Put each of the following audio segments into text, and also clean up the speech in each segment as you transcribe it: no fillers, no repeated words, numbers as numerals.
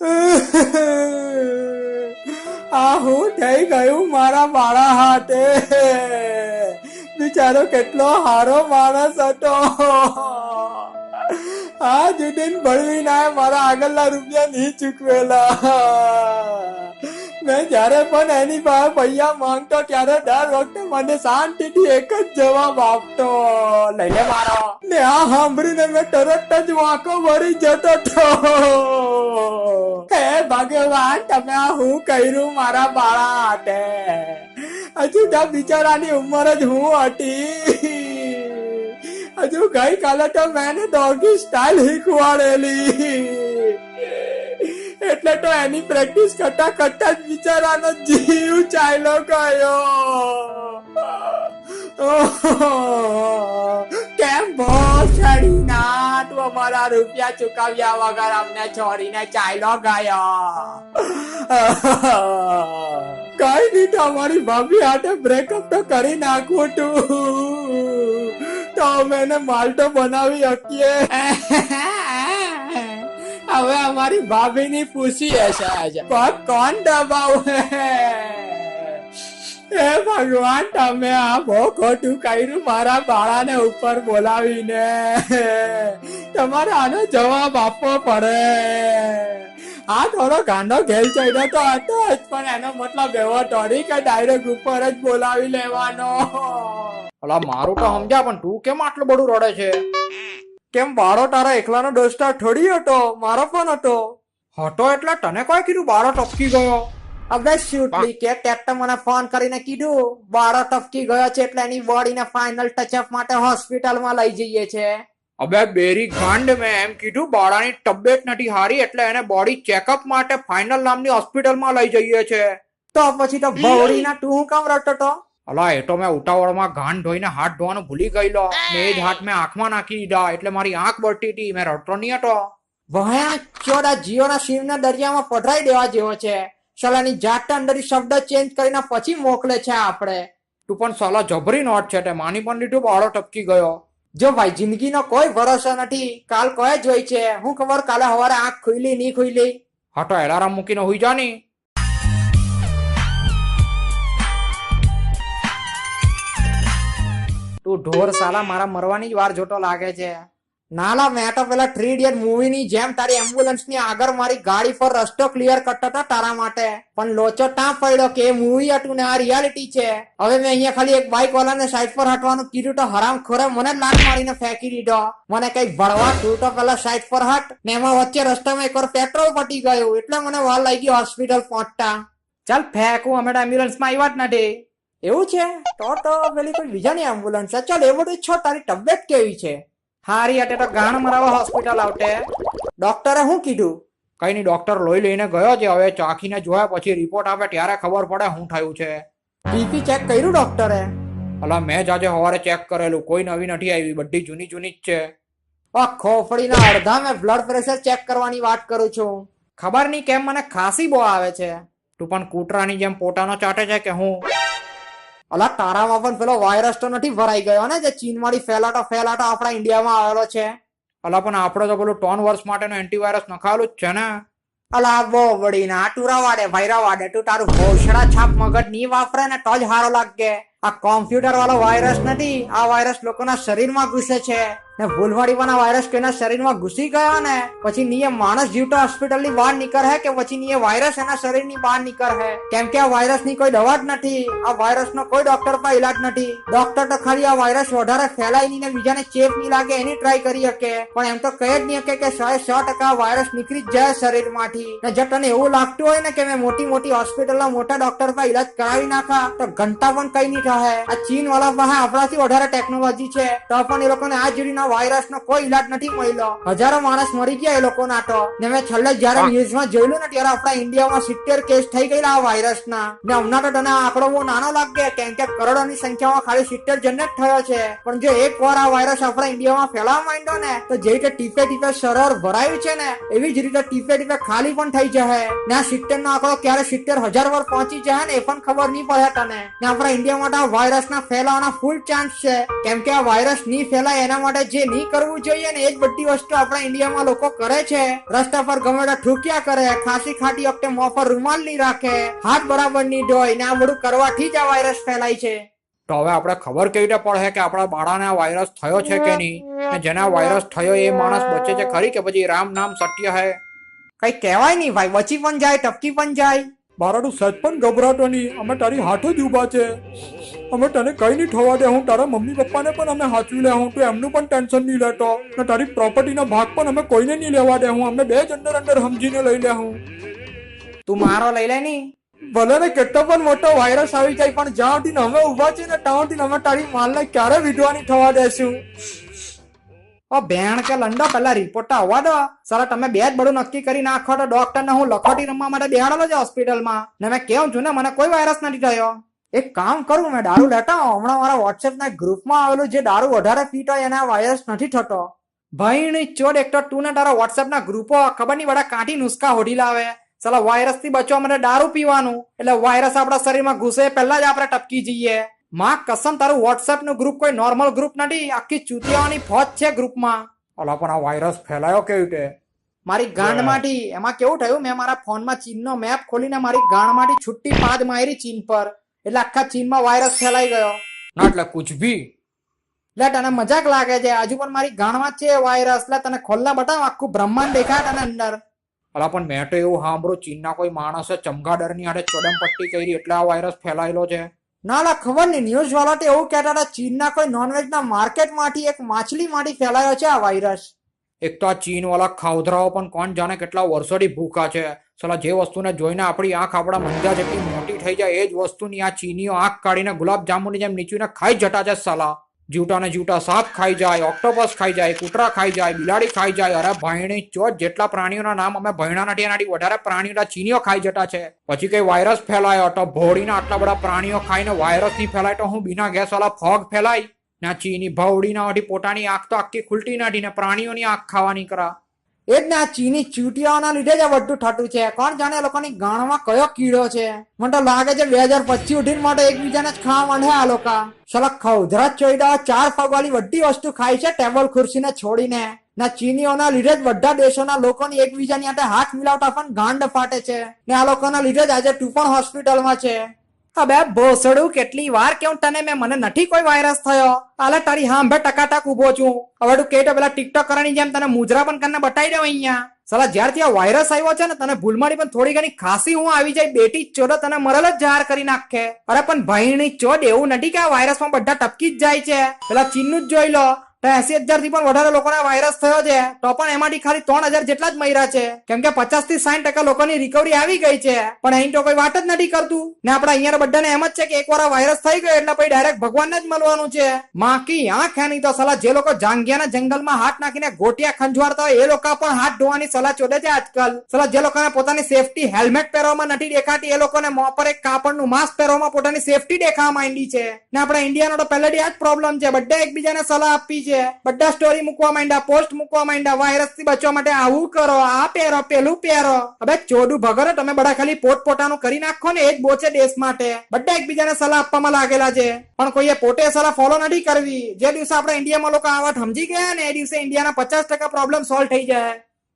આ હું થઈ ગયું મારા બાળા હાથે. બિચારો કેટલો હારો માણસ હતો. આ જુદીન ભળવીને મારા આગળના રૂપિયા નહીં ચૂકવેલા. મેં જયારે પણ એની પાસે પૈસા માંગતો ત્યારે દર વખતે મને શાંતિથી એક જ જવાબ આપતો, લઈ લે મારો. ને આ સાંભળીને મેં તરત જ વાંકો ભરી જતો હતો. હે ભગવાન, તમે આ હું કર્યું મારા બાળા હાથે? હજુ તો બિચારાની ઉંમર જ હું હતી. હજુ ગઈકાલે તો મેં ડોગી સ્ટાઇલ શીખવાડેલી. એટલે તો એની પ્રેક્ટિસ કરતા કરતા જ બિચારાનો જીવ ચાલ્યો ગયો. કેમ ભોસડી ના તું અમારા રૂપિયા ચુકવ્યા વગર અમને છોડીને ચાલ્યો ગયો? કઈ નહીં, તો અમારી ભાભી હાથે બ્રેકઅપ તો કરી નાખવું તું, તો અમે એને માલટો બનાવી શકીએ. હવે અમારી ભાભી ની પૂછી હશે કોણ દબાવે. હે ભગવાન, તમે આ બહુ ખોટું કર્યું મારા બાળાને ઉપર બોલાવીને. તમારે આનો જવાબ આપવો પડે. આ થોડો ગાંડો ઘેલ ચડ્યો તો હતો જ, પણ એનો મતલબ એવો થોડી કે ડાયરેક્ટ ઉપર જ બોલાવી લેવાનો. અલા મારું તો સમજ્યા, પણ તું કેમ આટલું બધું રડે છે? કેમ બાળો તારા એકલાનો દોસ્તા થોડી હતો, મારો પણ હતો. હતો એટલે તને કોઈ કીધું બાળો ટપકી ગયો? હવે શૂટલી કે ટેક્ટર મને ફોન કરીને કીધું બાળો ટપકી ગયો છે, એટલે એની બોડીને ફાઇનલ ટચઅપ માટે હોસ્પિટલમાં લઈ જઈએ છે. અબે બેરી ગાંડ, મેં એમ કીધું બાળાની તબિયત નથી હારી એટલે એને બોડી ચેકઅપ માટે ફાઇનલ નામની હોસ્પિટલમાં લઈ જઈએ છે. તો પછી તો ભવડીના તું હું કામ રટતો તો? અલા એ તો મેં ઉતાવળમાં ગાંડ ધોઈને હાથ ધોવાનું ભૂલી ગયેલો ને એ જ હાથ મેં આંખમાં નાખી દીધા, એટલે મારી આંખ બળતી હતી. મેં રડતો નહીં હતો. વહ્યા ચોડા જીઓના સિમના દરિયામાં પધરાઈ દેવા જેવો છે. સલાની જાતે અંદર શબ્દ ચેન્જ કરીને પછી મોકલે છે આપણે. તું પણ સાલા જબરી નોટ છે, તે માની પણ લીધું બાળો ટપકી ગયો. જો ભાઈ, જિંદગીનો કોઈ ભરોસો નથી. કાલ કોઈ જોઈ છે, હું ખબર કાલે સવારે આંખ ખુલી નહીં ખુલી. હા તો એલાર્મ મૂકીને હુઈ જા ની. તું ઢોર સાલા મારા મરવાની જ વાર જોતો લાગે છે. નાલા, મેં તો પેલા 3 ઇડિયટ મૂવી ની જેમ તારી એમ્બ્યુલન્સ ની આગળ મારી ગાડી પર રસ્તો ક્લિયર કરતો હતો તારા માટે, પણ લોચો ત્યાં પડ્યો કે એ મૂવી હતું ને આ રિયાલિટી છે. હવે મેં અહીંયા ખાલી એક બાઇક વાળાને સાઈડ પર હટવાનું કીધું તો હરામ ખોરે મને જ લાત મારીને ફેંકી દીધો. મને કઈ ભળવા, તું તો પેલા સાઈડ પર હટ. ને એમાં વચ્ચે રસ્તામાં એકવાર પેટ્રોલ પટી ગયું, એટલે મને વાર લાગી હોસ્પિટલ પહોંચતા. ચાલ ફેંકું, અમે તો એમ્બ્યુલન્સમાં આવ્યા જ નથી. એવું છે? તો પેલી કોઈ બીજાની એમ્બ્યુલન્સ છે. ચાલ એ બધું છો, તારી તબિયત કેવી છે? હારી અટે તો ગાણ મરાવા હોસ્પિટલ આવતે. ડોક્ટરે શું કીધું? કઈ નહીં, ડોક્ટર લોહી લઈને ગયો છે. હવે ચાખીને જોયા પછી રિપોર્ટ આપે ત્યારે ખબર પડે શું થયું છે. બીપી ચેક કર્યું ડોક્ટરે? અલા મેં જ આજે સવારે ચેક કરેલું, કોઈ નવી નથી આવી, બધી જૂની જૂની જ છે. ખોફડીના અડધા મેં બ્લડ પ્રેશર ચેક કરવાની વાત કરું છું. ખબર નહીં કેમ મને ખાંસી બહુ આવે છે. તું પણ કૂતરાની જેમ પોતાનો ચાટે છે કે હું? અલા તારામાં પણ પેલો વાયરસ તો નથી ભરાઈ ગયો ને, જે ચીન માંથી ફેલાતો આપણા ઇન્ડિયામાં આવેલો છે? અલા પણ આપણે તો પેલું 3 વર્ષ માટેનું એન્ટીવાયરસ નખાયેલું જ છે ને. અલા બહુ વડી ના ટુરા વાડે ભૈરા વાડે, તું તારું ઘોષણા છાપ મગજ નહીં વાપરે ને તો જ હારો લાગે. આ કોમ્પ્યુટર વાળો વાયરસ નથી, આ વાયરસ લોકોના શરીરમાં ઘૂસે છે. ને ભૂલવાડીવાના વાયરસ કોઈના શરીરમાં ઘૂસી ગયો ને પછી નિયમ માણસ જીવતો હોસ્પિટલની બહાર નીકળે કે પછી નિયમ વાયરસ એના શરીરની બહાર નીકળે. કેમ કે આ વાયરસની કોઈ દવા જ નથી, આ વાયરસનો કોઈ ડોક્ટર પર ઇલાજ નથી. ડોક્ટર તો ખાલી આ વાયરસ વધારે ફેલાય નહીં ને બીજાને ચેપ નહીં લાગે એની ટ્રાય કરી શકે, પણ એમ તો કહી જ નહીં શકે કે 100% વાયરસ નીકળી જ જાય શરીરમાંથી. ને જો તને એવું લાગતું હોય ને કે મેં મોટી મોટી હોસ્પિટલના મોટા ડોક્ટર પર ઇલાજ કરાવી નાખા, તો ઘંટા પણ કઈ નહીં થાય. આ ચીન વાળા પાસે આપણાથી વધારે ટેકનોલોજી છે, તો પણ એ લોકોને આ જોડીના વાયરસ નો કોઈ ઇલાજ નથી મળ્યો. હજારો માણસ મરી ગયા એ લોકોના તો. ને મેં છેલ્લે જયારે ન્યૂઝમાં જોયેલું ને ત્યારે આપણા ઇન્ડિયામાં 70 કેસ થઈ ગયેલા આ વાયરસના. ને હમણાં તો તને આંકડો બહુ નાનો લાગે, કેમ કે કરોડોની સંખ્યામાં ખાલી 70 જણ જ થયો છે. પણ જો એક વાર આ વાયરસ આપણા ઇન્ડિયામાં ફેલાવા માંડ્યો ને, તો જે રીતે ટીપે ટીપે સરોવર ભરાયું છે ને, એવી જ રીતે ટીપે ટીપે ખાલી પણ થઈ જાય. ને આ 70 નો આંકડો ક્યારે 70,000 વાર પહોંચી જાય ને એ પણ ખબર નહીં પડે તને. ને આપણા ઇન્ડિયામાં આ વાયરસના ફેલાવાના ફૂલ ચાન્સ છે. કેમ કે આ વાયરસ નહીં ફેલાય એના માટે જે નહીં કરવું જોઈએ ને એ જ બધી વસ્તુ આપણા ઇન્ડિયામાં લોકો કરે છે. રસ્તા પર ગમે તે થૂક્યા કરે, ખાંસી ખાટી વખતે મોં પર રૂમાલ નહીં રાખે, હાથ બરાબર નહીં ધોય ને આ બધું કરવાથી જ આ વાયરસ ફેલાય છે. તો હવે આપણે ખબર કેવી રીતે પડે કે આપણા બાળાને આ વાયરસ થયો છે કે નહીં, ને જેના વાયરસ થયો એ માણસ બચે છે ખરી કે પછી રામ નામ સત્ય હે? કઈ કહેવાય નહીં ભાઈ, બચી પણ જાય, ટપકી પણ જાય. બારાડું સચ પણ ગભરાતો નહીં, અમે તારી હાથે જ ઊભા છે. અમે તને કઈ નહીં થવા દે. હું તારા મમ્મી પપ્પાને પણ અમે હાચવી લે હું, તું એમનું પણ ટેન્શન નહીં લેતો. ને તારી પ્રોપર્ટીના ભાગ પણ અમે કોઈને નહીં લેવા દે હું, અમે બે જ અંદર સમજીને લઈ લે હું. તું મારો લઈ લે ની. ભલે ને કેટલો પણ મોટો વાયરસ આવી જાય, પણ જ્યાં સુધી અમે ઊભા છે ને ત્યાં સુધી અમે તારી માલને ક્યારે વિધવાની થવા દેશું. ઓ ભેણ કે લંડો, પેલા રિપોર્ટ આવવા દો. સાલા તમે બે જ બધું નક્કી કરી નાખો તો ડોક્ટરને હું લખોટી રમવા માટે બેહાડેલો છે હોસ્પિટલમાં, ને મેં કેવું છું ને મને કોઈ વાયરસ નથી થયો. એક કામ કરું, મેં દારૂ લેતા આવું. હમણાં મારા વોટ્સએપના ગ્રુપમાં આવેલું જે દારૂ વધારે પીતો હોય એને આ વાયરસ નથી થતો. ભાઈ ચોડ, એક તો તું ને તારા વોટ્સએપના ગ્રુપો ખબર નહીં બધા કાંઠી નુસ્ખા હોડી લાવે. સાલા વાયરસ થી બચવા માટે દારૂ પીવાનું, એટલે વાયરસ આપણા શરીરમાં ઘૂસે પહેલા જ આપણે ટપકી જઈએ. માં કસમ, તારું વોટ્સએપ નું ગ્રુપ કોઈ નોર્મલ ગ્રુપ નથી, આખી ચૂતિયાઓની ફોજ છે ગ્રુપમાં. અલા પણ આ વાયરસ ફેલાયો કેવી રીતે? મારી ગાંડમાંથી. એમાં કેવું થયું, મેં મારા ફોનમાં ચીનનો મેપ ખોલીને મારી ગાંડમાંથી છુટ્ટી પાદ મારી ચીન પર, એટલે આખા ચીનમાં વાયરસ ફેલાઈ ગયો. ના એટલે કુછ ભી. એટલે તને મજાક લાગે છે? હજુ પણ મારી ગાંડમાં જ છે વાયરસ. એટલે તને ખોલના બતાવ, આખું બ્રહ્માંડ દેખાય તને અંદર. અલા પણ મેં તો એવું સાંભળ્યું ચીનના કોઈ માણસે ચમગાદરની હાથે ચોડમપટ્ટી કરી એટલે આ વાયરસ ફેલાયેલો છે. ના લા, ખબર નહીં. ન્યૂઝ વાળા તો એવું કહેતા હતા ચીનના કોઈ નોનવેજ ના માર્કેટમાંથી એક માછલીમાંથી ફેલાયો છે આ વાયરસ. એક તો આ ચીન વાળા ખાવધરાઓ પણ કોણ જાણે કેટલા વર્ષોથી ભૂખા છે. સાલા જે વસ્તુને જોઈને આપણી આંખ આપણા મંજા જેટલી મોટી થઈ જાય એ જ વસ્તુની આ ચીનીઓ આંખ કાઢીને ગુલાબ જાંબુની જેમ નીચુને ખાઈ જતા છે. સાલા જીવટા ને જીવટા સાપ ખાઈ જાય, ઓક્ટોપસ ખાઈ જાય, કૂતરા ખાઈ જાય, બિલાડી ખાઈ જાય. અરે ભાઈની ચોટ, જેટલા પ્રાણીઓના નામ અમે ભણ્યા નથી એનાથી વધારે પ્રાણીઓ ચીનીઓ ખાઈ જતા છે. પછી કઈ વાયરસ ફેલાયો તો ભોળીના આટલા બધા પ્રાણીઓ ખાઈને વાયરસ નહીં ફેલાય તો હું બિના ગેસ વાળા ફોગ ફેલાય ને? આ ચીની ભવડીના પોતાની આંખ તો આખી ખુલતી નથી ને પ્રાણીઓની આંખ ખાવાની કરા. એ જ ને, આ ચીની ચૂંટિયાઓના લીધે જ આ બધું થતું છે. કોણ જાણે લોકોની ગાણમાં કયો કીડો છે. મને તો લાગે છે 2025 ઉઠીને માટે એકબીજાને જ ખાવા માંડે આ લોકો. સલા ખવધરા ચોઈડા 4 પગ વાળી બધી વસ્તુ ખાય છે ટેબલ ખુરશીને છોડીને. ના ચીનીઓના લીધે જ બધા દેશોના લોકોની એકબીજાની હાથે હાથ મિલાવતા પણ ગાંડ ફાટે છે. ને આ લોકોના લીધે જ આજે તું પણ હોસ્પિટલમાં છે. હવે ભોસડું, કેટલી વાર કેવું તને મને નથી કોઈ વાયરસ થયો. આલે તારી હાંભે ટકાટક ઉભો છું. હવે તું કે પેલા ટિકટોક કરવાની જેમ તને મુજરા પણ કરીને બતાવી દઉં અહીંયા. સાલા જ્યારથી આ વાયરસ આવ્યો છે ને તને ભૂલમાંથી પણ થોડી ઘણી ખાંસી હું આવી જાય, બેટી ચોદો તને મરેલ જ જાહેર કરી નાખે. અરે પણ ભાઈની ચોદ, એવું નથી કે આ વાયરસમાં બધા ટપકી જ જાય છે. પેલા ચીનનું જ જોઈ લો, 80,000 થી પણ વધારે લોકોને વાયરસ થયો છે, તો પણ એમાંથી ખાલી 3,000 જેટલા જ મર્યા છે. કેમ કે 50 થી 60% લોકોની રિકવરી આવી ગઈ છે. પણ અહીં તો કોઈ વાત જ નથી કરતું. ને આપડા અહીંયા બધાને એમ જ છે કે એકવાર આ વાયરસ થઈ ગયો એટલે પછી ડાયરેક્ટ ભગવાનને જ મળવાનું છે. માકી આંખ એની તો સલાહ. જે લોકો જાંગિયાના જંગલમાં હાથ નાખીને ગોટિયા ખંજવારતા હોય એ લોકો પણ હાથ ધોવાની સલાહ ચોદે છે આજકાલ. સલાહ જે લોકોને પોતાની સેફટી હેલ્મેટ પહેરવામાં નથી દેખાતી એ લોકોને મોં પર એક કાપડનું માસ્ક પહેરવામાં પોતાની સેફટી દેખાવા માંડી છે. ને આપણા ઇન્ડિયાનો તો પહેલેથી આ જ પ્રોબ્લેમ છે. બધા એકબીજાને સલાહ આપી છે, બધા સ્ટોરી મૂકવા માંડ્યા, પોસ્ટ મૂકવા માંડ્યા, વાયરસ થી બચવા માટે આવું કરો, આ પહેરો, પેલું પહેરો. હવે ચોદું ભગર, તમે બધા ખાલી પોતપોતાનું કરી નાખો ને એ જ બહુ છે દેશ માટે. બધા એકબીજાને સલાહ આપવામાં લાગેલા છે, પણ કોઈએ પોતે સલાહ ફોલો નથી કરવી. જે દિવસે આપણા ઇન્ડિયામાં લોકો આ વાત સમજી ગયા ને એ દિવસે ઇન્ડિયાના 50% પ્રોબ્લેમ સોલ્વ થઈ જાય.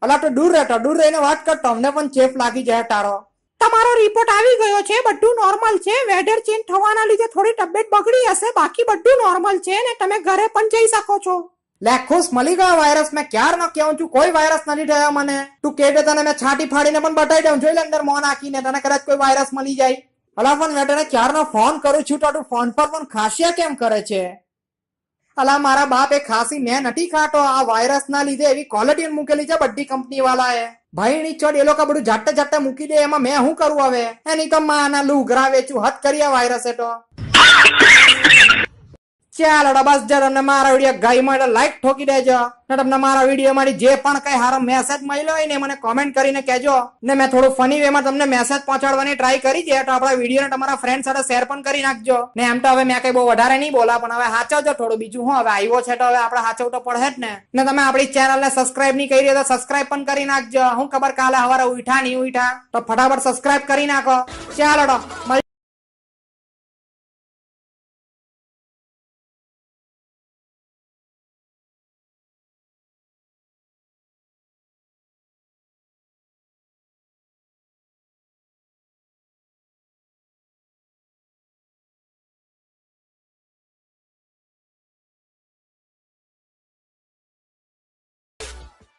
અલા તો દૂર રહેતો, દૂર રહીને વાત કર, તમને પણ ચેપ લાગી જાય તારો. તમારો રિપોર્ટ આવી ગયો છે, બધું નોર્મલ છે. વેધર ચેન્જ થવાના લીધે થોડી તબિયત બગડી હશે, બાકી બધું નોર્મલ છે ને તમે ઘરે પણ જઈ શકો છો. લે ખુશ, મળી ગયો વાયરસ. મેં ક્યાર ન કેવું છું કોઈ વાયરસ નથી થયો મને. તું કે તને મેં છાટી ફાડીને પણ બતાવી દઉં, જોઈ લે અંદર મોં નાખીને, તને કદાચ કોઈ વાયરસ મળી જાય. અલા પણ મેં તને ક્યારનો ફોન કરું છું તો તું ફોન પર પણ ખાંસ્યા કેમ કરે છે? અલા મારા બાપ, એ ખાંસી મેં નથી ખાતો. આ વાયરસ ના લીધે એવી ક્વોલિટી મૂકેલી છે બધી કંપની વાળાએ. ભાઈ ની ચોડ, એ લોકો બધું જાતે જાતે મૂકી દે, એમાં મેં શું કરું હવે? એની તો માના લુગરા વેચું હદ કરીએ વાયરસ. એ તો ચાલો બસ, જો તમને મારા વિડીયો ગમ્યો એટલે લાઈક ઠોકી દેજો. ને તમને મારા વિડીયો માંથી જે પણ કઈ સારો મેસેજ મળ્યો હોય ને મને કોમેન્ટ કરીને કહેજો. ને મેં થોડું ફની વેમાં તમને મેસેજ પહોંચાડવાની ટ્રાય કરી છે, તો આપણા વિડીયો ને તમારા ફ્રેન્ડ સાથે શેર પણ કરી નાખજો. ને એમ તો હવે મેં કઈ બહુ વધારે નહીં બોલા, પણ હવે સાચવજો થોડું. બીજું હું, હવે આવ્યો છે તો હવે આપણે સાચવવું તો પડે જ ને. ને તમે આપણી ચેનલ ને સબસ્ક્રાઇબ નહીં કરી તો સબસ્ક્રાઇબ પણ કરી નાખજો. હું ખબર કાલે સવારે ઉઠા નહીં ઉઠા તો ફટાફટ સબસ્ક્રાઇબ કરી નાખો. ચાલો તો